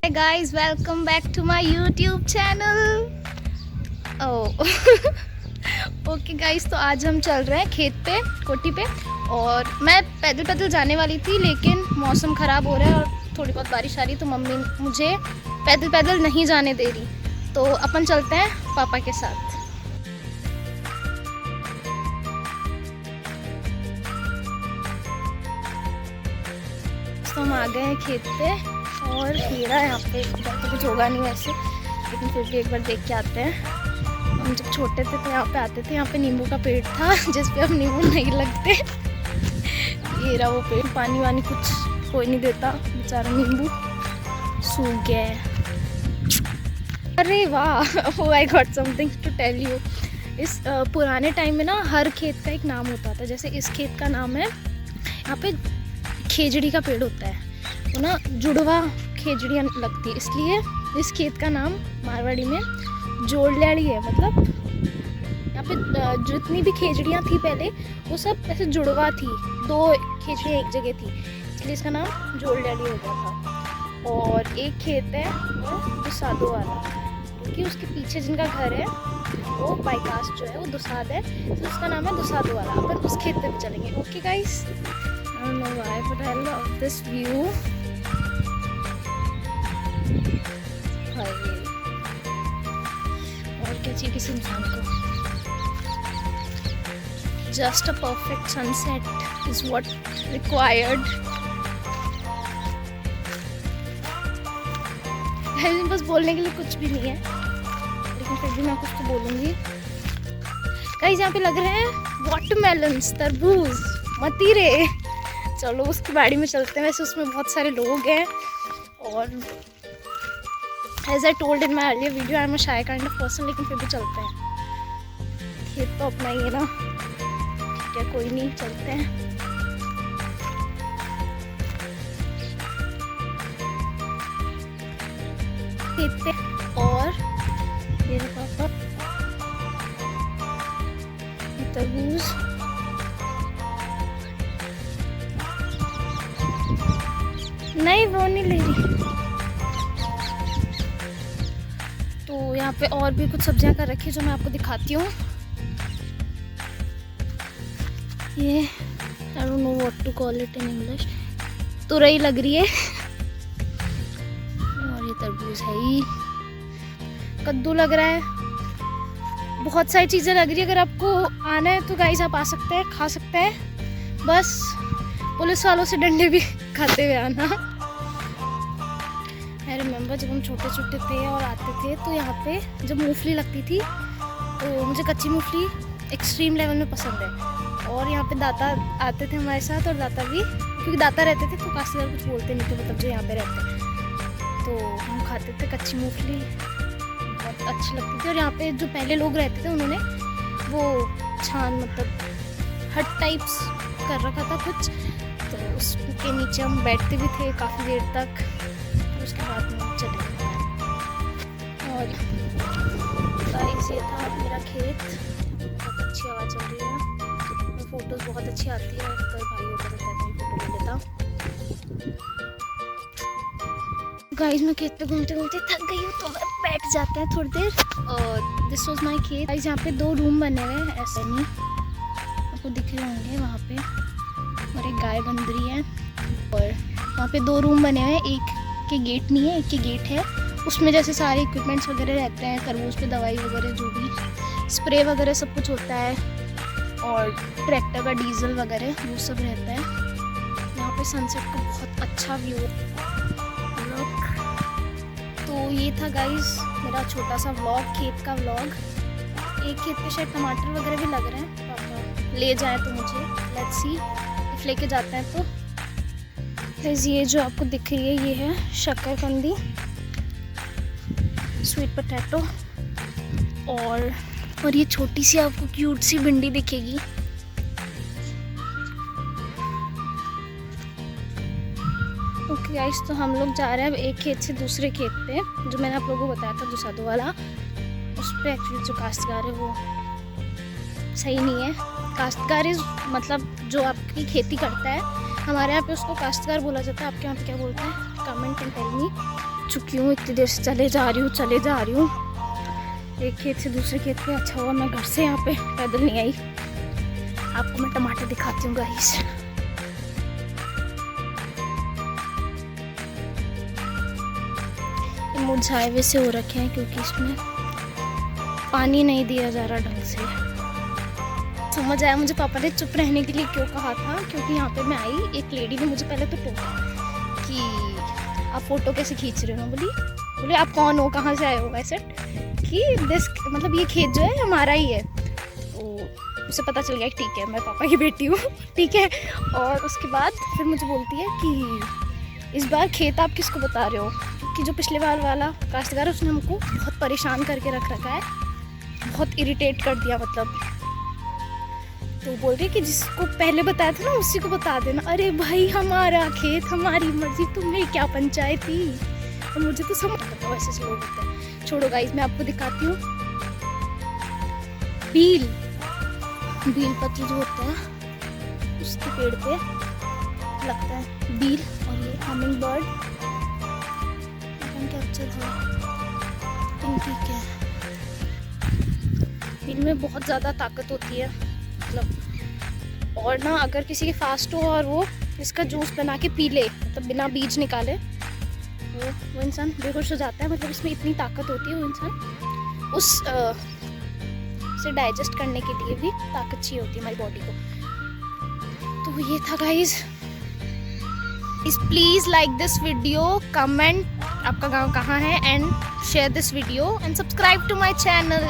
Guys, welcome back to my YouTube channel. Okay guys, तो आज हम चल रहे हैं खेत पे, कोठी पे। और मैं पैदल पैदल जाने वाली थी, लेकिन मौसम ख़राब हो रहा है और थोड़ी बहुत बारिश आ रही, तो मम्मी मुझे पैदल पैदल नहीं जाने दे रही। तो अपन चलते हैं पापा के साथ। तो हम आ गए हैं खेत पे और हीरा यहाँ पे कुछ होगा नहीं वैसे, लेकिन फिर भी एक बार देख के आते हैं। हम जब छोटे थे तो यहाँ पे आते थे, यहाँ पे नींबू का पेड़ था जिस पे अब नींबू नहीं लगते। ये रहा वो पेड़, पानी वानी कुछ कोई नहीं देता, बेचारा नींबू सूख गया है। अरे वाह, I got something to tell you. इस पुराने टाइम में ना हर खेत का एक नाम होता था। जैसे इस खेत का नाम है, यहाँ पे खेजड़ी का पेड़ होता है, तो ना जुड़वा खेजड़ियाँ लगती है, इसलिए इस खेत का नाम मारवाड़ी में जोड़ल्याड़ी है। मतलब यहाँ पे जितनी भी खेजड़ियाँ थी पहले, वो सब ऐसे जुड़वा थी, दो खेजड़ियाँ एक जगह थी, इसलिए इसका नाम जोड़ल्याड़ी हो गया था। और एक खेत है वो दुसादो वाला, क्योंकि उसके पीछे जिनका घर है वो बाईकास्ट जो है वो दुसाद है, तो उसका नाम है दुसादो वाला। अपन उस खेत पे भी चलेंगे। Okay guys, I don't know why, but I love this view. और क्या चाहिए किसी इंसान को? Just a perfect sunset is what required. बस बोलने के लिए कुछ भी नहीं है, लेकिन फिर भी मैं कुछ तो बोलूँगी। गाइस, यहाँ पे लग रहे हैं वाटरमेलन्स, तरबूज, मतीरे। चलो उसकी बाड़ी में चलते हैं। वैसे उसमें बहुत सारे लोग हैं, और as I told in my earlier video, I am a shy kind of person, लेकिन फिर भी चलते हैं। खेत तो अपना ही है ना, क्या कोई नहीं, चलते हैं। खेत पे, और ये पापा तरबूज, नहीं वो नहीं ले रही। तो यहाँ पे और भी कुछ सब्जियां कर रखी है जो मैं आपको दिखाती हूँ। ये I don't know what to call it in English, तुरई लग रही है। और ये तरबूज है ही, कद्दू लग रहा है, बहुत सारी चीज़ें लग रही है। अगर आपको आना है तो गाइस आप आ सकते हैं, खा सकते हैं, बस पुलिस वालों से डंडे भी खाते हुए आना। आई रिमेंबर जब हम छोटे छोटे थे और आते थे, तो यहाँ पे जब मूंगफली लगती थी, तो मुझे कच्ची मूंगफली एक्सट्रीम लेवल में पसंद है। और यहाँ पे दादा आते थे हमारे साथ, और दादा भी, क्योंकि दादा रहते थे तो काफ़ी ज़्यादा कुछ बोलते नहीं थे, मतलब जो यहाँ पे रहते हैं, तो हम खाते थे कच्ची मूंगफली, बहुत अच्छी लगती थी। और यहाँ पे जो पहले लोग रहते थे, उन्होंने वो छान, मतलब हट टाइप्स कर रखा था कुछ, तो उसके नीचे हम बैठते भी थे काफ़ी देर तक। और उसके बाद में चले गए। और गाइस, ये था मेरा खेत, बहुत अच्छी हवा चल रही है, और फोटोज़ बहुत अच्छी आती है। कई भाई होता रहता है, फोटो ले लेता। गाइस, मैं खेत पे घूमते घूमते थक गई हूँ, तो बैठ जाते हैं थोड़ी देर। और दिस वाज माय खेत। गाइस, यहाँ पे 2 रूम बने हुए हैं, ऐसे नहीं आपको दिख रहे होंगे वहाँ पे, और एक गाय बन रही है। और वहाँ पे 2 रूम बने हुए हैं, एक के गेट नहीं है, एक के गेट है। उसमें जैसे सारे इक्विपमेंट्स वगैरह रहते हैं, तरबूज पे दवाई वगैरह, जो भी स्प्रे वगैरह सब कुछ होता है, और ट्रैक्टर का डीजल वगैरह वो सब रहता है। यहाँ पे सनसेट का बहुत अच्छा व्यू है। तो ये था गाइस मेरा छोटा सा व्लॉग, खेत का व्लॉग। एक खेत पे शायद टमाटर वगैरह भी लग रहे हैं, पापा ले जाए तो मुझे, लेट्स सी इफ लेके जाते हैं तो। ये जो आपको दिख रही है, ये है शकरकंदी, स्वीट पोटैटो, और ये छोटी सी आपको क्यूट सी भिंडी दिखेगी। ओके गाइस, तो हम लोग जा रहे हैं अब एक खेत से दूसरे खेत पे, जो मैंने आप लोगों को बताया था दुसादो वाला, उस पे एक्चुअली जो काश्तकार है वो सही नहीं है। काश्तकार इज मतलब जो आपकी खेती करता है, हमारे यहाँ पे उसको काश्तकार बोला जाता है। आपके यहाँ पे क्या बोलते हैं? Comment and tell me. चुकी हूँ इतनी देर से चले जा रही हूँ एक खेत से दूसरे खेत पे। अच्छा हुआ मैं घर से यहाँ पे पैदल नहीं आई। आपको मैं टमाटर दिखाती हूँ गाइस। ये मुरझाए हुए से हो रखे हैं क्योंकि इसमें पानी नहीं दिया जा रहा ढंग से। समझ आया मुझे पापा ने चुप रहने के लिए क्यों कहा था, क्योंकि यहाँ पे मैं आई, एक लेडी ने मुझे पहले तो टोका कि आप फोटो कैसे खींच रहे हो। बोले आप कौन हो, कहाँ से आए हो, वैसे कि दिस मतलब ये खेत जो है हमारा ही है। तो उसे पता चल गया ठीक है मैं पापा की बेटी हूँ, ठीक है। और उसके बाद फिर मुझे बोलती है कि इस बार खेत आप किसको बता रहे हो, क्योंकि जो पिछले बार वाला काश्तकार उसने हमको बहुत परेशान करके रख रखा है, बहुत इरिटेट कर दिया मतलब। तो बोल रही कि जिसको पहले बताया था ना उसी को बता देना। अरे भाई हमारा खेत हमारी मर्जी, तुम्हें क्या पंचायती। और मुझे तो समझ आता वैसे से लोग होते हैं। छोड़ो गाइस मैं आपको दिखाती हूँ। बील पत्र जो होता है उसके पेड़ पे लगता है बील। और ये हमिंग बर्ड कैप्चर है, ठीक है। बील में बहुत ज़्यादा ताकत होती है मतलब। और ना अगर किसी के फास्ट हो और वो इसका जूस बना के पी ले, मतलब बिना बीज निकाले, वो इंसान बेहोश हो जाता है। मतलब इसमें इतनी ताकत होती है, वो इंसान उस से डाइजेस्ट करने के लिए भी ताकत चाहिए होती है हमारी बॉडी को। तो ये था guys. Please like this video, comment आपका गांव कहाँ है, and share this video and subscribe to my channel.